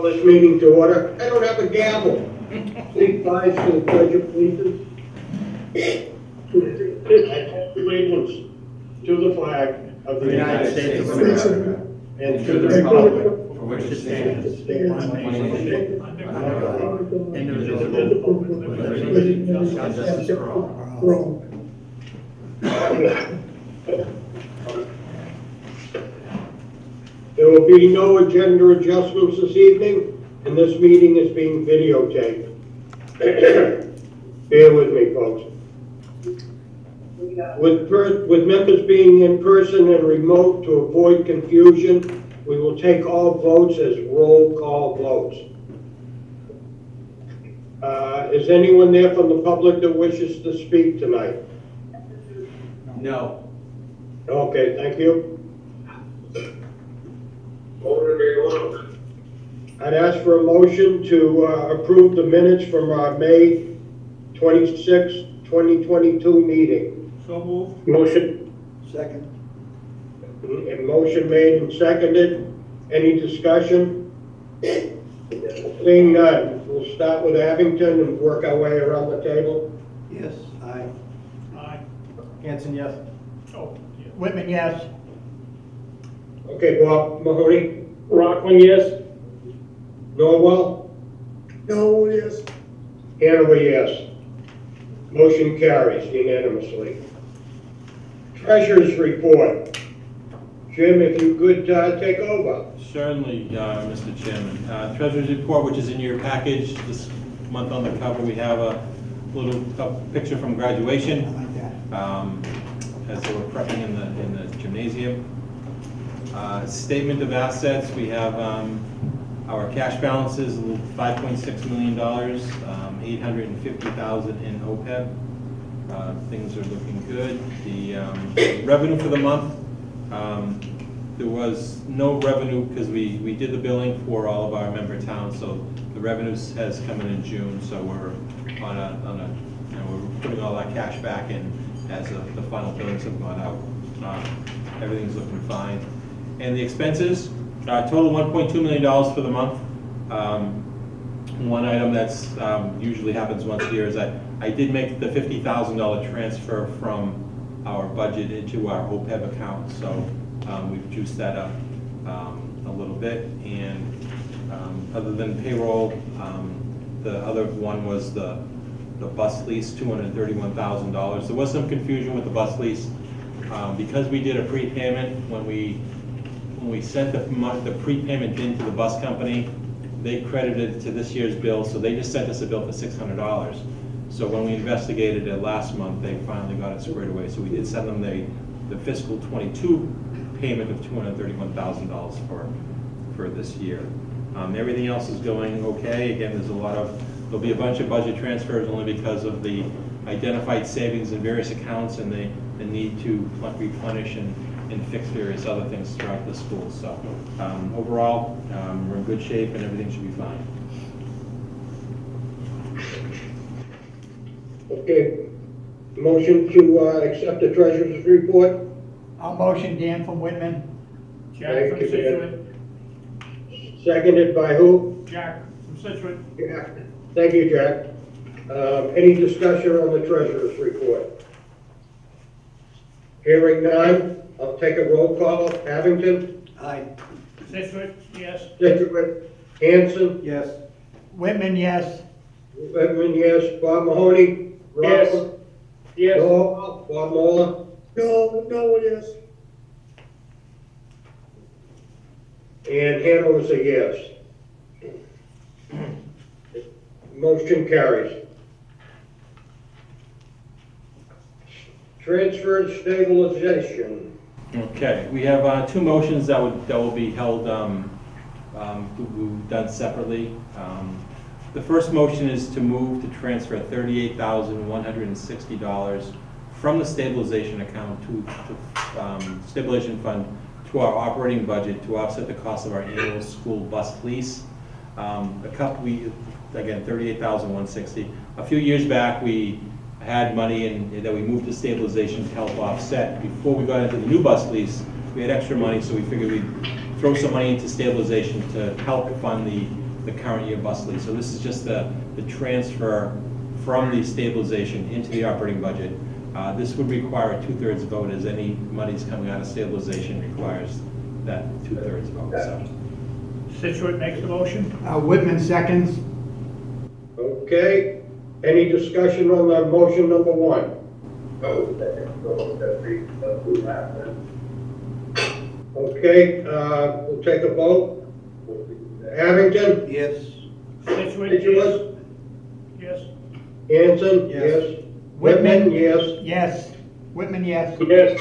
Call this meeting to order. I don't have a gavel. Please rise to the pledge of allegiance. I pledge allegiance to the flag of the United States of America and to the republic for which it stands, one nation, under God, indivisible, with liberty and justice for all. There will be no agenda adjustments this evening, and this meeting is being videotaped. Bear with me, folks. With members being in person and remote, to avoid confusion, we will take all votes as roll call votes. Is anyone there from the public that wishes to speak tonight? No. Okay, thank you. I'd ask for a motion to approve the minutes from our May 26, 2022 meeting. So moved. Motion. Second. And motion made and seconded. Any discussion? Seeing none, we'll start with Abington and work our way around the table. Yes. Aye. Aye. Hanson, yes. Oh, yeah. Whitman, yes. Okay, Bob Mahoney? Rockland, yes. Norwell? No, yes. Hanover, yes. Motion carries unanimously. Treasurer's report. Jim, if you could take over. Certainly, Mr. Chairman. Treasurer's report, which is in your package this month on the cover, we have a little picture from graduation I like that. as they were prepping in the gymnasium. Statement of assets, we have our cash balances, $5.6 million, $850,000 in OPEB. Things are looking good. The revenue for the month, there was no revenue because we did the billing for all of our member towns, so the revenues has come in June, so we're on a we're putting all that cash back in as the final billings have gone out. Everything's looking fine. And the expenses, total $1.2 million for the month. One item that's usually happens once a year is that I did make the $50,000 transfer from our budget into our OPEB account, so we've juiced that up a little bit. And other than payroll, the other one was the bus lease, $231,000. There was some confusion with the bus lease because we did a prepayment when we sent the prepayment into the bus company. They credited it to this year's bill, so they just sent us a bill for $600. So when we investigated it last month, they finally got it squared away. So we did send them the fiscal 22 payment of $231,000 for this year. Everything else is going okay. Again, there'll be a bunch of budget transfers only because of the identified savings in various accounts and the need to replenish and fix various other things throughout the school. So overall, we're in good shape and everything should be fine. Okay, motion to accept the treasurer's report. I'll motion Dan from Whitman. Jack from Thank you, Situate. Seconded by who? Jack from Situate. Jack. Thank you, Jack. Any discussion on the treasurer's report? Hearing none, I'll take a roll call. Abington? Aye. Situate, yes. Situate? Hanson? Yes. Whitman, yes. Whitman, yes. Bob Mahoney? Yes. Rockland? Yes. No. Bob Mola? No, yes. And Hanover's a yes. Motion carries. Transfer stabilization. Okay, we have two motions that will be held done separately. The first motion is to move to transfer $38,160 from the stabilization account to stabilization fund to our operating budget to offset the cost of our annual school bus lease. Again, $38,160. A few years back, we had money that we moved to stabilization to help offset. Before we got into the new bus lease, we had extra money, so we figured we'd throw some money into stabilization to help fund the the current year bus lease. So this is just the transfer from the stabilization into the operating budget. This would require a 2/3 vote, as any monies coming out of stabilization requires that 2/3 vote, so. Situate makes the motion. Whitman seconds. Okay, any discussion on the motion number one? Okay, we'll take a vote. Abington? Yes. Situate, Situate? yes. Hanson? Yes. Whitman? Yes. Yes. Whitman, yes. Yes.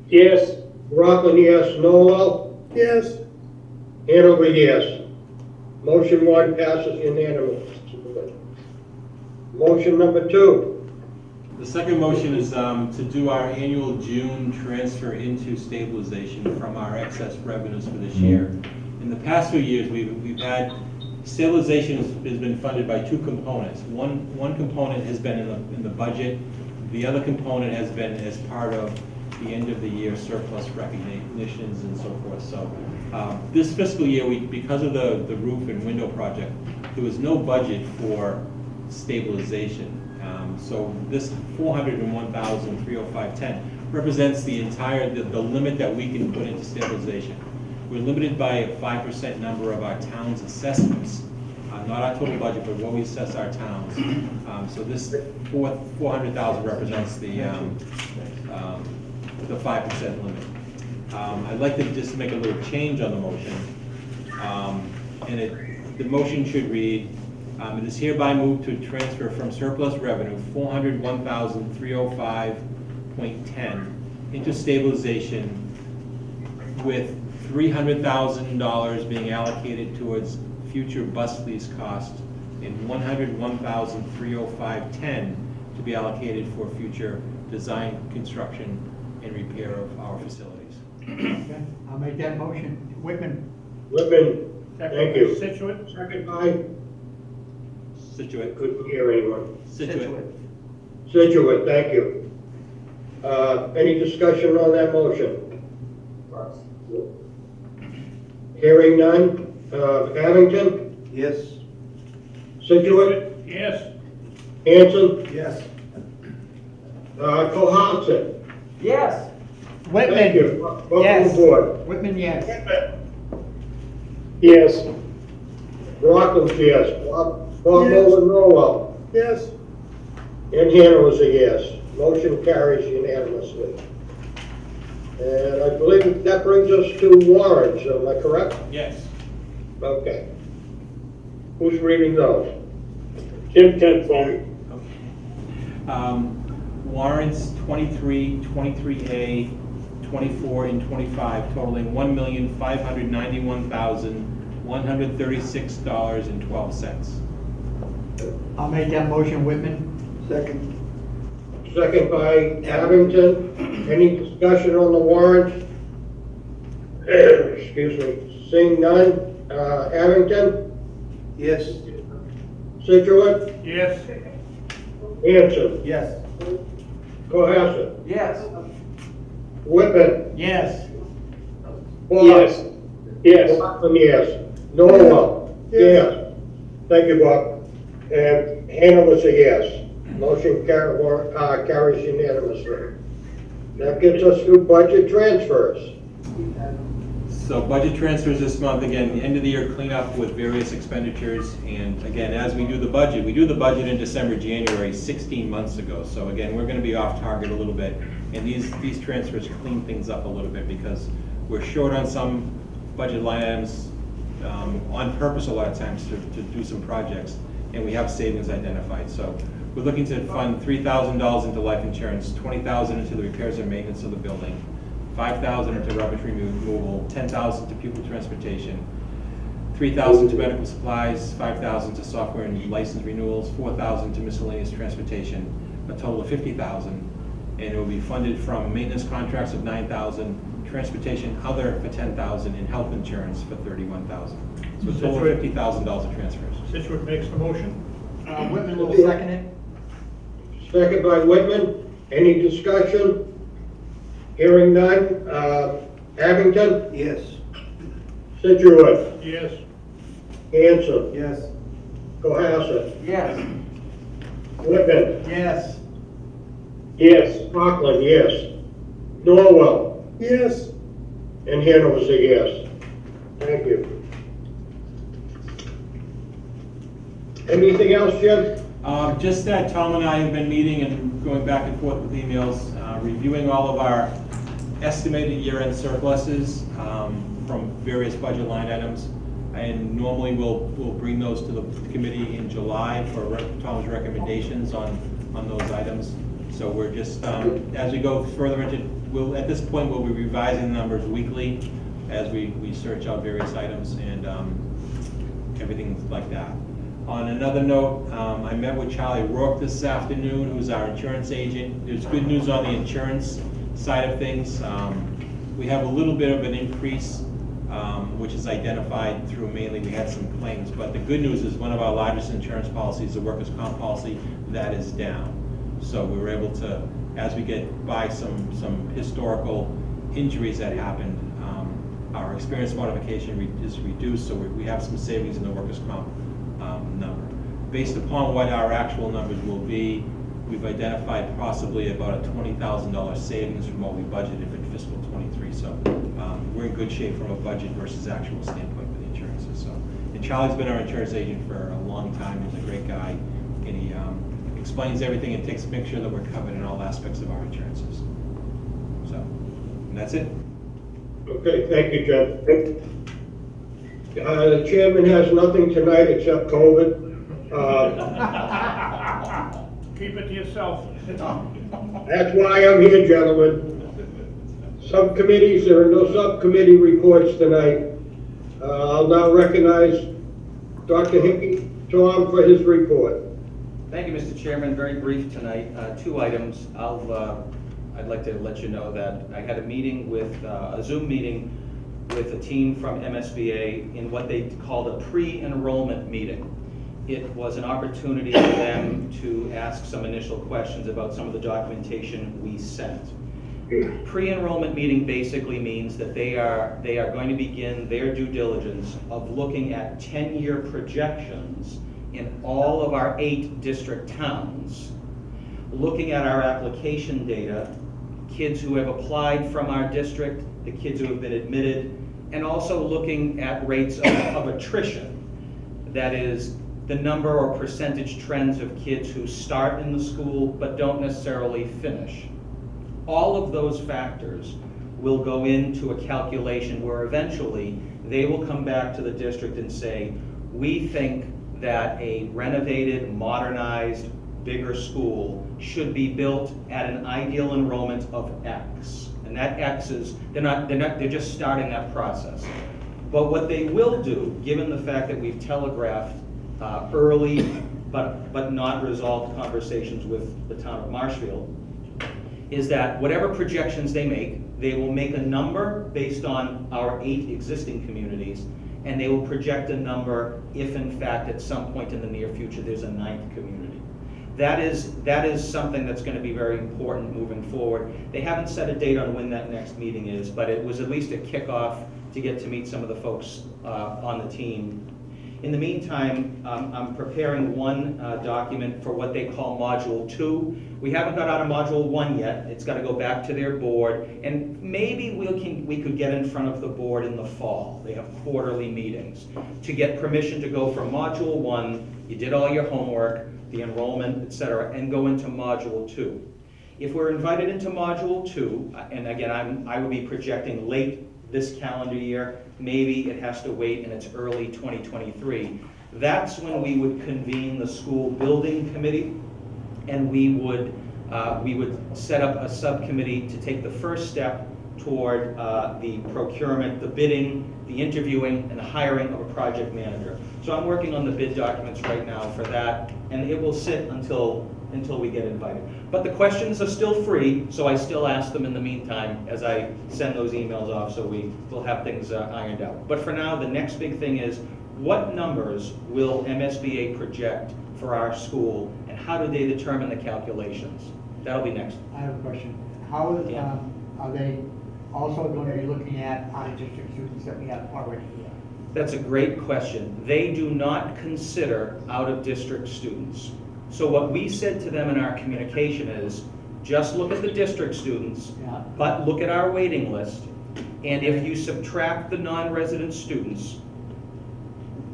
Yes. Rockland, yes. Noel? Yes. Hanover, yes. Motion one passes unanimously. Motion number two. The second motion is to do our annual June transfer into stabilization from our excess revenues for this year. In the past few years, we've had, stabilization has been funded by two components. One component has been in the budget. The other component has been as part of the end of the year surplus recognitions and so forth. So this fiscal year, because of the roof and window project, there was no budget for stabilization. So this 401,305.10 represents the entire, the limit that we can put into stabilization. We're limited by a 5% number of our town's assessments, not our total budget, but what we assess our towns. So this 400,000 represents the 5% limit. I'd like to just make a little change on the motion. The motion should read, it is hereby moved to transfer from surplus revenue 401,305.10 into stabilization, with $300,000 being allocated towards future bus lease costs and $101,305.10 to be allocated for future design, construction, and repair of our facilities. Okay, I'll make that motion. Whitman. Whitman, thank you. Situate, Second by, Situate. couldn't hear anyone. Situate. Situate, thank you. Any discussion on that motion? Hearing none. Abington? Yes. Situate? yes. Hanson? Yes. Cohasset? Yes. Whitman. Thank you. Welcome Yes. aboard. Whitman, yes. Yes. Rockland, yes. Bob Nolan, Norwell. Yes. And Hanover's a yes. Motion carries unanimously. And I believe that brings us to warrants, am I correct? Yes. Okay. Who's reading those? Jim can for me. Warrants 23, 23A, 24, and 25 totaling $1,591,136.12. I'll make that motion. Whitman. Second. Second by Abington. Any discussion on the warrant? Excuse me. Seeing none. Abington? Yes. Situate? Yes. Hanson? Yes. Cohasset? Yes. Whitman? Yes. Yes. Yes. Rockland, yes. Norwell? Yes. Thank you, Bob. And Hanover's a yes. Motion carries unanimously. That gets us through budget transfers. So budget transfers this month, again, the end of the year cleanup with various expenditures. And again, as we do the budget in December, January, 16 months ago. So again, we're gonna be off target a little bit. And these transfers clean things up a little bit because we're short on some budget line items on purpose a lot of times to do some projects. And we have savings identified. So we're looking to fund $3,000 into life insurance, $20,000 into the repairs and maintenance of the building, $5,000 into rubbish removal, $10,000 to pupil transportation, $3,000 to medical supplies, $5,000 to software and license renewals, $4,000 to miscellaneous transportation, a total of $50,000. And it will be funded from maintenance contracts of $9,000, transportation other for $10,000, and health insurance for $31,000. So a total of $50,000 of transfers. Situate makes the motion. Whitman will second it. Second by Whitman. Any discussion? Hearing none. Abington? Yes. Situate? Yes. Hanson, Yes. Cohasset, Yes. Whitman, Yes. Yes. Rockland, yes. Norwell, Yes. and Hanover's a yes. Thank you. Anything else, Jim? Just that Tom and I have been meeting and going back and forth with emails, reviewing all of our estimated year-end surpluses from various budget line items. And normally we'll bring those to the committee in July for Tom's recommendations on those items. So we're just, as we go further into, at this point, we'll be revising the numbers weekly as we search out various items and everything like that. On another note, I met with Charlie Rourke this afternoon, who's our insurance agent. There's good news on the insurance side of things. We have a little bit of an increase, which is identified through mainly, we had some claims, but the good news is one of our largest insurance policies, the workers' comp policy, that is down. So we were able to, as we get by some historical injuries that happened, our experience modification is reduced, so we have some savings in the workers' comp number. Based upon what our actual numbers will be, we've identified possibly about a $20,000 savings from what we budgeted for fiscal '23. So we're in good shape from a budget versus actual standpoint for the insurances. So, and Charlie's been our insurance agent for a long time. He's a great guy, and he explains everything and makes sure that we're covered in all aspects of our insurances. So, and that's it. Okay, thank you, Jim. The chairman has nothing tonight except COVID. Keep it to yourself. That's why I'm here, gentlemen. Subcommittees, there are no subcommittee reports tonight. I'll now recognize Dr. Hickey, Tom, for his report. Thank you, Mr. Chairman. Very brief tonight. Two items. I'd like to let you know that I had a meeting with, a Zoom meeting with a team from MSBA in what they called a pre-enrollment meeting. It was an opportunity for them to ask some initial questions about some of the documentation we sent. Pre-enrollment meeting basically means that they are going to begin their due diligence of looking at 10-year projections in all of our 8 district towns, looking at our application data, kids who have applied from our district, the kids who have been admitted, and also looking at rates of attrition. That is, the number or percentage trends of kids who start in the school but don't necessarily finish. All of those factors will go into a calculation where eventually they will come back to the district and say, we think that a renovated, modernized, bigger school should be built at an ideal enrollment of X. And that X is, they're just starting that process. But what they will do, given the fact that we've telegraphed early but not resolved conversations with the town of Marshfield, is that whatever projections they will make a number based on our 8 existing communities, and they will project a number if in fact at some point in the near future there's a 9th community. That is something that's going to be very important moving forward. They haven't set a date on when that next meeting is, but it was at least a kickoff to get to meet some of the folks on the team. In the meantime, I'm preparing one document for what they call Module 2. We haven't got out of Module 1 yet. It's got to go back to their board, and maybe we could get in front of the board in the fall. They have quarterly meetings to get permission to go from Module 1. You did all your homework, the enrollment, etc., and go into Module 2. If we're invited into Module 2, and again, I would be projecting late this calendar year, maybe it has to wait and it's early 2023. That's when we would convene the school building committee, and we would set up a subcommittee to take the first step toward the procurement, the bidding, the interviewing, and the hiring of a project manager. So I'm working on the bid documents right now for that, and it will sit until we get invited. But the questions are still free, so I still ask them in the meantime as I send those emails off, so we will have things ironed out. But for now, the next big thing is, what numbers will MSBA project for our school, and how do they determine the calculations? That'll be next. I have a question. How is, Yeah. are they also going to be looking at out-of-district students that we have already here? That's a great question. They do not consider out-of-district students. So what we said to them in our communication is, just look at the district students, Yeah. but look at our waiting list, and if you subtract the non-resident students,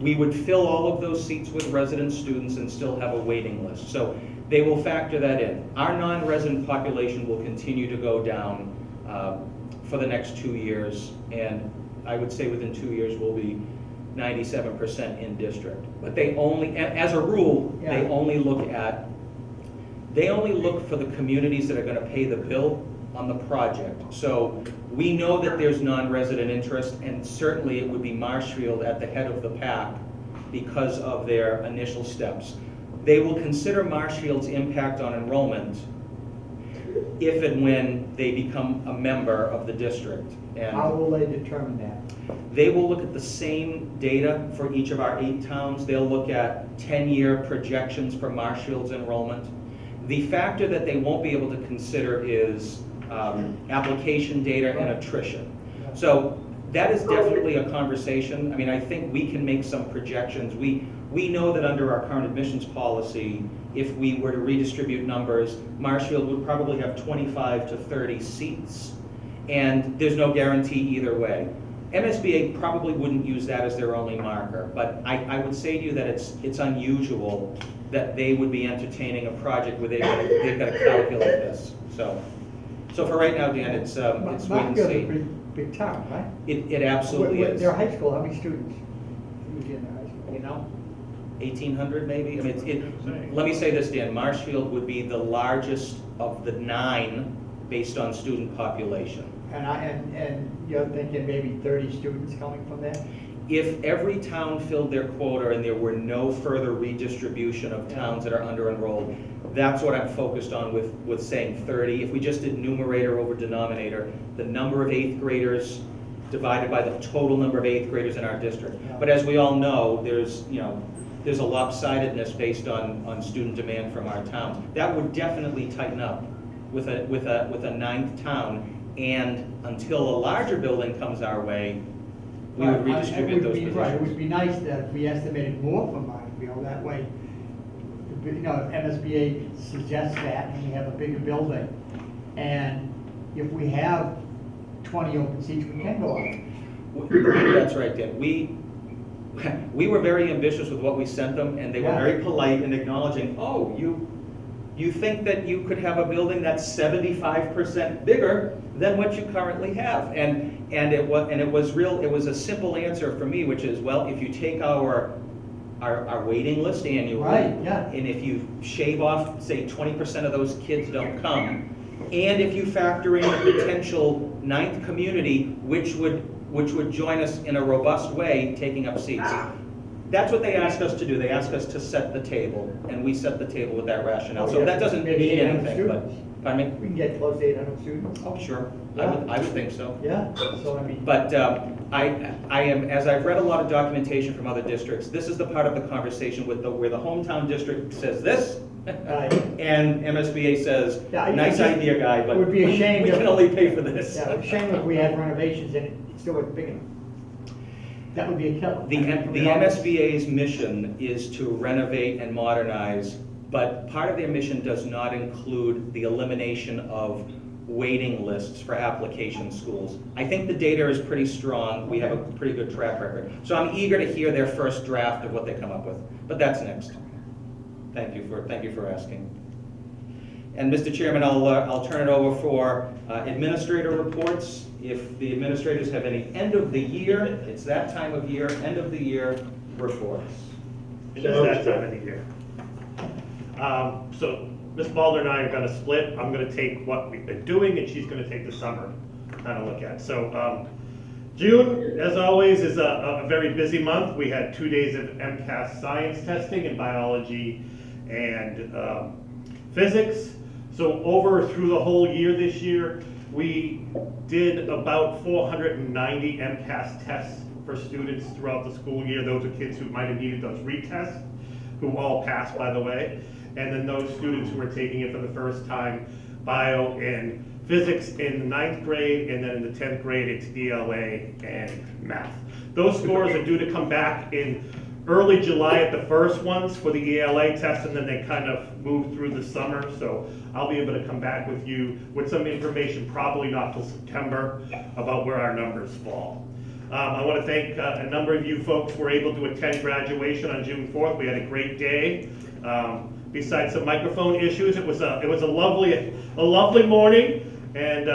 we would fill all of those seats with resident students and still have a waiting list. So they will factor that in. Our non-resident population will continue to go down for the next 2 years, and I would say within 2 years we'll be 97% in district. But they only, as a rule, they Yeah. only look for the communities that are gonna pay the bill on the project. So we know that there's non-resident interest, and certainly it would be Marshfield at the head of the pack because of their initial steps. They will consider Marshfield's impact on enrollment if and when they become a member of the district. And How will they determine that? they will look at the same data for each of our 8 towns. They'll look at 10-year projections for Marshfield's enrollment. The factor that they won't be able to consider is application data and attrition. So that is definitely a conversation. I mean, I think we can make some projections. We know that under our current admissions policy, if we were to redistribute numbers, Marshfield would probably have 25 to 30 seats, and there's no guarantee either way. MSBA probably wouldn't use that as their only marker, but I would say to you that it's unusual that they would be entertaining a project where they've got to calculate this. So for right now, Dan, it's wait and Marshfield's a see. big town, right? It absolutely is. Their high school, how many students? Usually in their high school? You know, 1,800 maybe? I mean, let me say this, Dan, Marshfield would be the largest of the 9 based on student population. And you're thinking maybe 30 students coming from there? If every town filled their quota and there were no further redistribution of towns that are under-enrolled, that's what I'm focused on with saying 30. If we just did numerator over denominator, the number of 8th graders divided by the total number of 8th graders in our district. But as we all know, there's a lopsidedness based on student demand from our towns. That would definitely tighten up with a 9th town, and until a larger building comes our way, we would redistribute those positions. Right, it would be nice that we estimated more from Marshfield, that way, if MSBA suggests that, and we have a bigger building, and if we have 20 open seats, we can go up. That's right, Dan. We were very ambitious with what we sent them, and they were very polite in acknowledging, oh, you think that you could have a building that's 75% bigger than what you currently have, and it was a simple answer for me, which is, well, if you take our waiting list annually, Right, yeah. and if you shave off, say, 20% of those kids don't come, and if you factor in the potential 9th community, which would join us in a robust way, taking up seats. That's what they asked us to do. They asked us to set the table, and we set the table with that rationale. So that doesn't mean Maybe 800 anything, but, students. pardon me? We can get close to 800 students. Oh, sure. Yeah. I would think so. Yeah, so I mean. But I am, as I've read a lot of documentation from other districts, this is the part of the conversation where the hometown district says this, Right. and MSBA says, Yeah, it nice just- idea, guy, but it would be a shame we if- can only pay for this. Yeah, it's a shame if we had renovations and it still wasn't big enough. That would be a killer. The MSBA's mission is to renovate and modernize, but part of their mission does not include the elimination of waiting lists for application schools. I think the data is pretty strong. We have a pretty good track record. So I'm eager to hear their first draft of what they come up with, but that's next. Thank you for asking. And Mr. Chairman, I'll turn it over for administrator reports. If the administrators have any end of the year, it's that time of year, end of the year reports. It is that time of the year. So Ms. Balder and I are gonna split. I'm gonna take what we've been doing, and she's gonna take the summer kind of look at. So June, as always, is a very busy month. We had 2 days of MCAS science testing in biology and physics. So through the whole year this year, we did about 490 MCAS tests for students throughout the school year. Those are kids who might have needed those retests, who all passed, by the way. And then those students who were taking it for the first time, bio and physics in the 9th grade, and then in the 10th grade, it's ELA and math. Those scores are due to come back in early July at the first ones for the ELA test, and then they kind of move through the summer. So I'll be able to come back with you with some information, probably not till September, about where our numbers fall. I want to thank a number of you folks who were able to attend graduation on June 4th. We had a great day. Besides some microphone issues, it was a lovely morning. And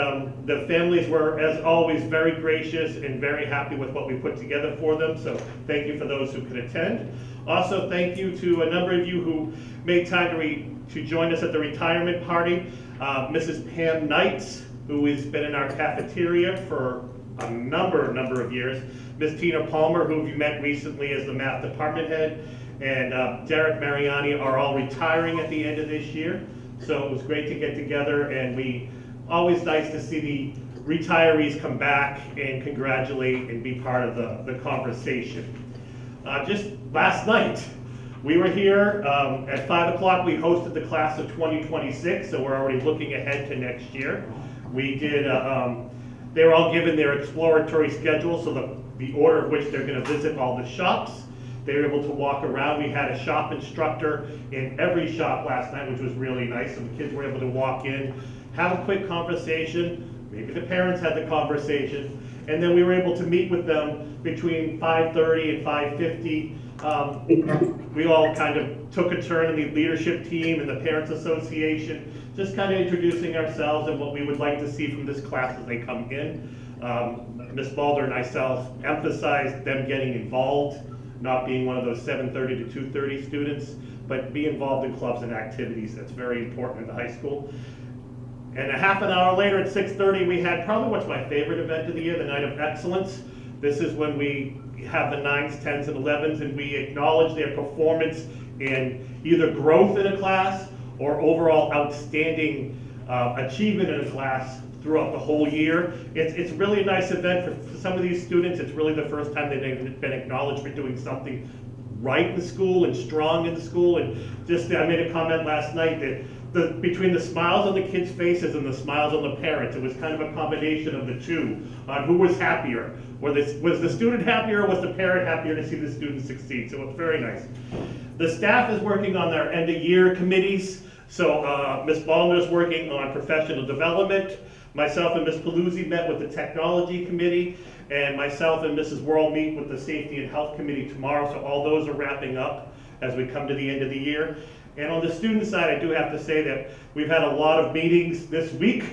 the families were, as always, very gracious and very happy with what we put together for them. So thank you for those who could attend. Also, thank you to a number of you who made time to join us at the retirement party. Mrs. Pam Knights, who has been in our cafeteria for a number of years. Ms. Tina Palmer, who you met recently as the math department head, and Derek Mariani are all retiring at the end of this year. So it was great to get together, and always nice to see the retirees come back and congratulate and be part of the conversation. Just last night, we were here at 5 o'clock. We hosted the class of 2026, so we're already looking ahead to next year. We did, they were all given their exploratory schedule, so the order of which they're going to visit all the shops. They were able to walk around. We had a shop instructor in every shop last night, which was really nice. So the kids were able to walk in, have a quick conversation. Maybe the parents had the conversation. And then we were able to meet with them between 5:30 and 5:50. We all kind of took a turn in the leadership team and the Parents Association, just kind of introducing ourselves and what we would like to see from this class as they come in. Ms. Balder and myself emphasized them getting involved, not being one of those 7:30 to 2:30 students, but be involved in clubs and activities. That's very important in the high school. And a half an hour later at 6:30, we had probably what's my favorite event of the year, the Night of Excellence. This is when we have the 9s, 10s, and 11s, and we acknowledge their performance in either growth in a class or overall outstanding achievement in a class throughout the whole year. It's really a nice event for some of these students. It's really the first time they've been acknowledged for doing something right in the school and strong in the school. And just, I made a comment last night that between the smiles on the kids' faces and the smiles on the parents, it was kind of a combination of the two on who was happier. Was the student happier or was the parent happier to see the student succeed? So it's very nice. The staff is working on their end of year committees. So Ms. Ballner is working on professional development. Myself and Ms. Paluzzi met with the technology committee, and myself and Mrs. Worrell meet with the safety and health committee tomorrow. So all those are wrapping up as we come to the end of the year. And on the student side, I do have to say that we've had a lot of meetings this week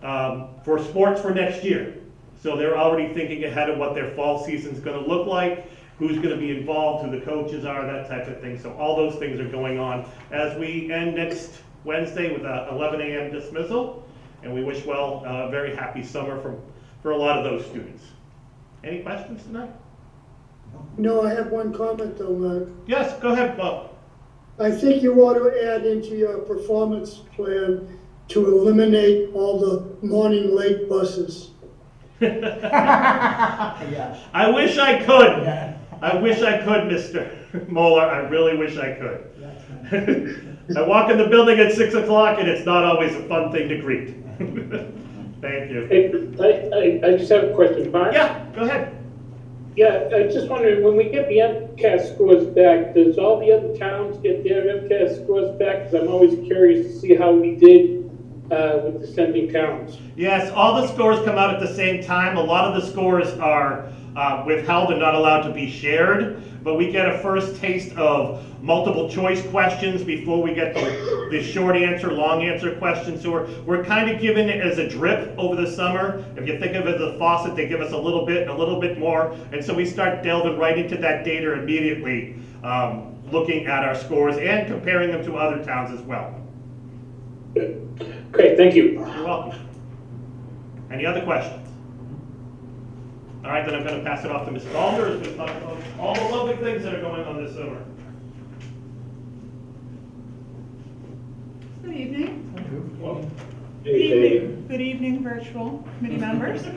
for sports for next year. So they're already thinking ahead of what their fall season's going to look like, who's going to be involved, who the coaches are, that type of thing. So all those things are going on as we end next Wednesday with a 11 a.m. dismissal. And we wish well a very happy summer for a lot of those students. Any questions tonight? No, I have one comment though, Mark. Yes, go ahead, Bob. I think you ought to add into your performance plan to eliminate all the morning late buses. Yeah. I wish I could. Yeah. I wish I could, Mr. Moeller. I really wish I could. That's right. I walk in the building at 6 o'clock and it's not always a fun thing to greet. Thank you. Hey, I just have a question, Mark. Yeah, go ahead. Yeah, I just wondering, when we get the MCAS scores back, does all the other towns get their MCAS scores back? Because I'm always curious to see how we did with descending towns. Yes, all the scores come out at the same time. A lot of the scores are withheld and not allowed to be shared, but we get a first taste of multiple choice questions before we get the short answer, long answer questions. So we're kind of given it as a drip over the summer. If you think of it as a faucet, they give us a little bit and a little bit more. And so we start delving right into that data immediately, looking at our scores and comparing them to other towns as well. Okay, thank you. You're welcome. Any other questions? All right, then I'm going to pass it off to Ms. Balder, who's going to talk about all the lovely things that are going on this summer. Good evening. Well, Good evening, virtual committee members. the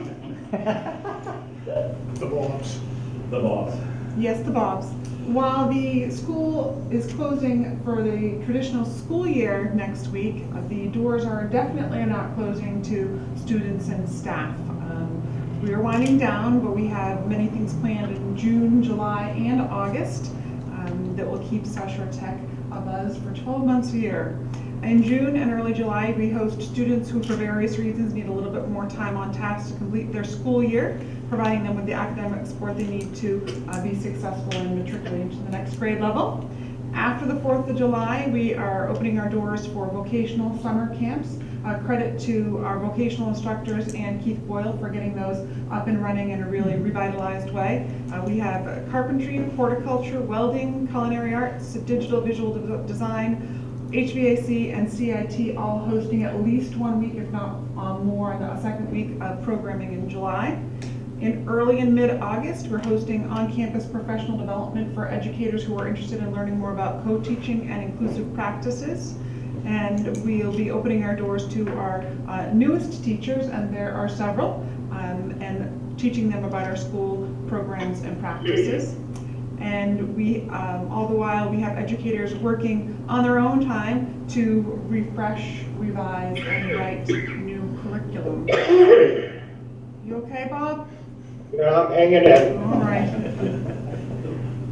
Bobs. The Bobs. Yes, the Bobs. While the school is closing for the traditional school year next week, the doors are definitely not closing to students and staff. We are winding down, but we have many things planned in June, July, and August that will keep South Shore Tech abuzz for 12 months a year. In June and early July, we host students who, for various reasons, need a little bit more time on task to complete their school year, providing them with the academic support they need to be successful in matriculating to the next grade level. After the 4th of July, we are opening our doors for vocational summer camps. Credit to our vocational instructors and Keith Boyle for getting those up and running in a really revitalized way. We have carpentry, horticulture, welding, culinary arts, digital visual design, HVAC, and CIT all hosting at least 1 week, if not more, in the second week of programming in July. In early and mid-August, we're hosting on-campus professional development for educators who are interested in learning more about co-teaching and inclusive practices. And we'll be opening our doors to our newest teachers, and there are several, and teaching them about our school programs and practices. And we, all the while, we have educators working on their own time to refresh, revise, and write new curriculum. You okay, Bob? Yeah, I'm hanging in. All right.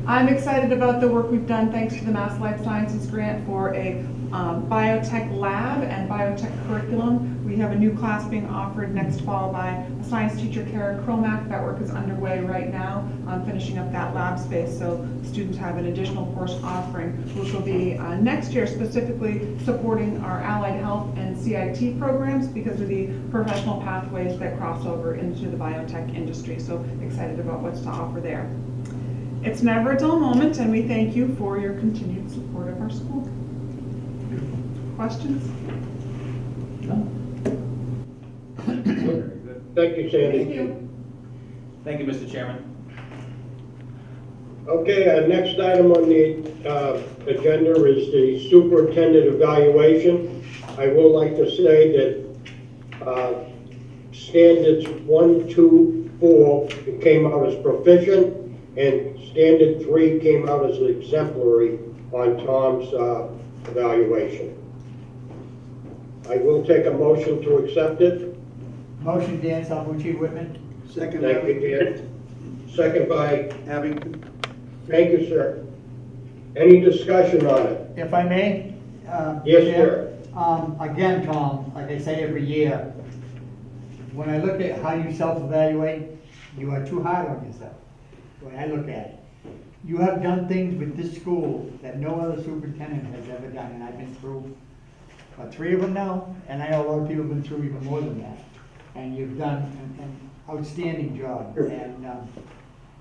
I'm excited about the work we've done thanks to the Mass Life Sciences grant for a biotech lab and biotech curriculum. We have a new class being offered next fall by a science teacher, Kara Kromak. That work is underway right now, finishing up that lab space, so students have an additional course offering, which will be next year specifically supporting our allied health and CIT programs because of the professional pathways that cross over into the biotech industry. So excited about what's to offer there. It's never a dull moment, and we thank you for your continued support of our school. Questions? Thank you, Sandy. Thank you. Thank you, Mr. Chairman. Okay, next item on the agenda is the superintendent evaluation. I will like to say that standards 1, 2, 4 came out as proficient, and standard 3 came out as exemplary on Tom's evaluation. I will take a motion to accept it. Motion, Dan Salvucci, Whitman. Second. Thank you, Dan. Second by Abington. Thank you, sir. Any discussion on it? If I may? Yes, Chair? sir. Again, Tom, like I say every year, when I look at how you self-evaluate, you are too hard on yourself, the way I look at it. You have done things with this school that no other superintendent has ever done, and I've been through 3 of them now, and I know a lot of people have been through even more than that. And you've done an outstanding job, and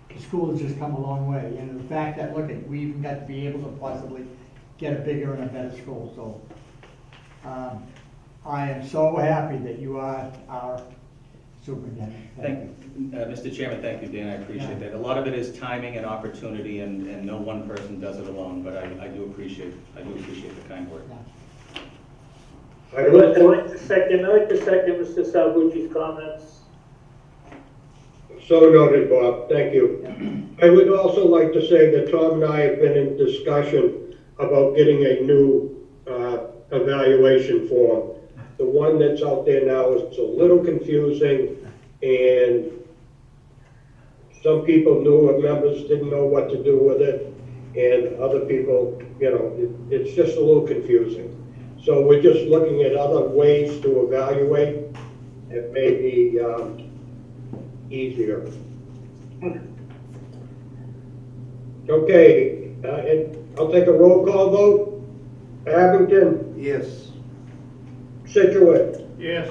the school has just come a long way. And the fact that, look, we even got to be able to possibly get a bigger and a better school, so I am so happy that you are our superintendent. Thank you. Mr. Chairman, thank you, Dan, I appreciate that. A lot of it is timing and opportunity, and no one person does it alone, but I do appreciate the kind words. Yeah. I'd like to second Mr. Salvucci's comments. So noted, Bob. Thank you. I would also like to say that Tom and I have been in discussion about getting a new evaluation form. The one that's out there now is a little confusing, and some people, newer members, didn't know what to do with it, and other people, it's just a little confusing. So we're just looking at other ways to evaluate. It may be easier. Okay, and I'll take a roll call vote. Abington, Yes. Situate, Yes.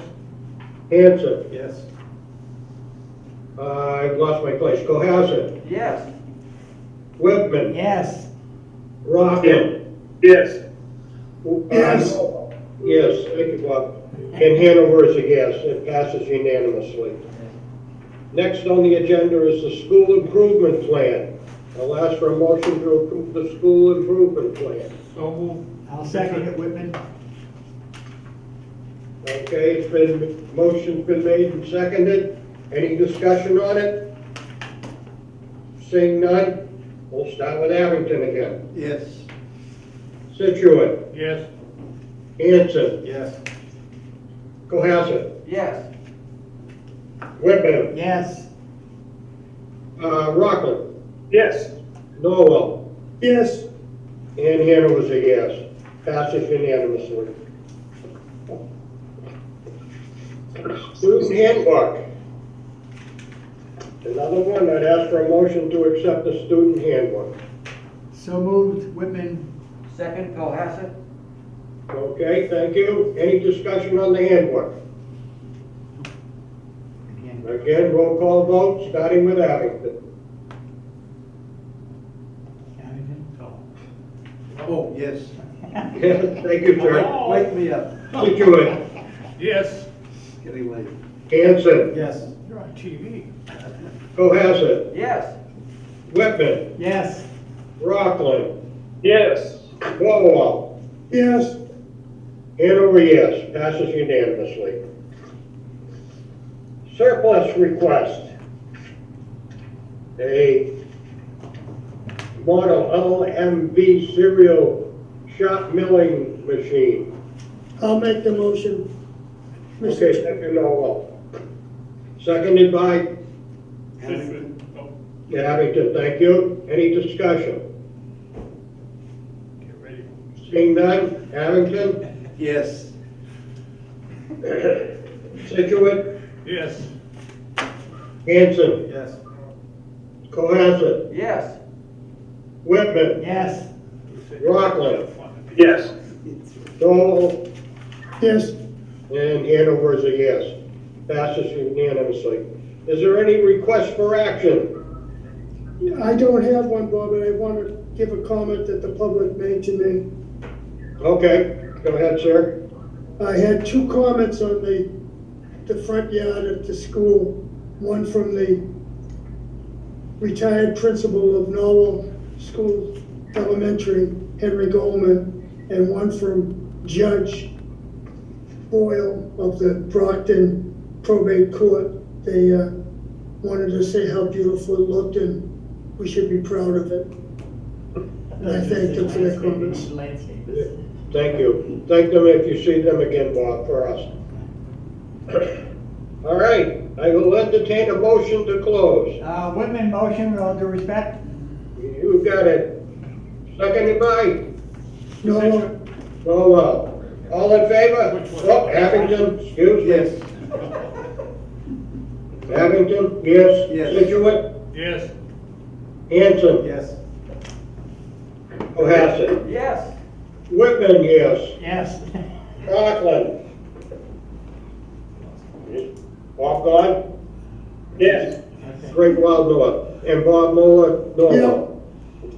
Hanson, Yes. I've lost my place, Cohasset, Yes. Whitman, Yes. Rockland. Yes. Yes. Yes, thank you, Bob. And Hanover is a yes, it passes unanimously. Next on the agenda is the school improvement plan. I'll ask for a motion to approve the school improvement plan. So moved. I'll second it, Whitman. Okay, motion's been made and seconded. Any discussion on it? Seeing none, we'll start with Abington again. Yes. Situate, Yes. Hanson, Yes. Cohasset, Yes. Whitman, Yes. Rockland, Yes. Norwell, Yes, and Hanover's a yes. Passes unanimously. Student handbook. Another one, I'd ask for a motion to accept the student handbook. So moved, Whitman. Second, Cohasset? Okay, thank you. Any discussion on the handbook? Again, roll call vote, starting with Abington. Oh, yes. Thank you, sir. Wake me up. Situate, Yes, Getting late. Hanson, Yes. you're on TV. Cohasset, Yes. Whitman, Yes. Rockland, Yes. Norwell, yes, Hanover, yes. Passes unanimously. Surplus request. A model LMV serial shop milling machine. I'll make the motion. Okay, second Norwell. Seconded by Abington, thank you. Any discussion? Get ready. Seeing none, Abington, Yes. Situate, Yes, Hanson, Yes. Cohasset, Yes. Whitman, Yes. Rockland, Yes. Norwell, Yes, and Hanover is a yes. Passes unanimously. Is there any request for action? I don't have one, Bob, but I want to give a comment that the public made to me. Okay, go ahead, sir. I had two comments on the front yard of the school. One from the retired principal of Norwell School Elementary, Henry Goldman, and one from Judge Boyle of the Brockton Probate Court. They wanted to say how beautiful it looked, and we should be proud of it. And I thank them for their comments. Landscapers. Thank you. Thank them if you see them again, Bob, for us. All right, I will entertain a motion to close. Whitman motion, with all due respect. You got it. Seconded by No, Noel. All in favor? Which one? Oh, Abington, excuse me. Yes. Abington, yes. Yes. Situate, yes. Hanson, Yes. Cohasset, Yes. Whitman, yes. Yes. Rockland. Bob God? Yes. Great Wild North. And Bob Mueller, Norwell.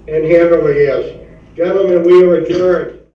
And Hanover, yes. Gentlemen, we are adjourned.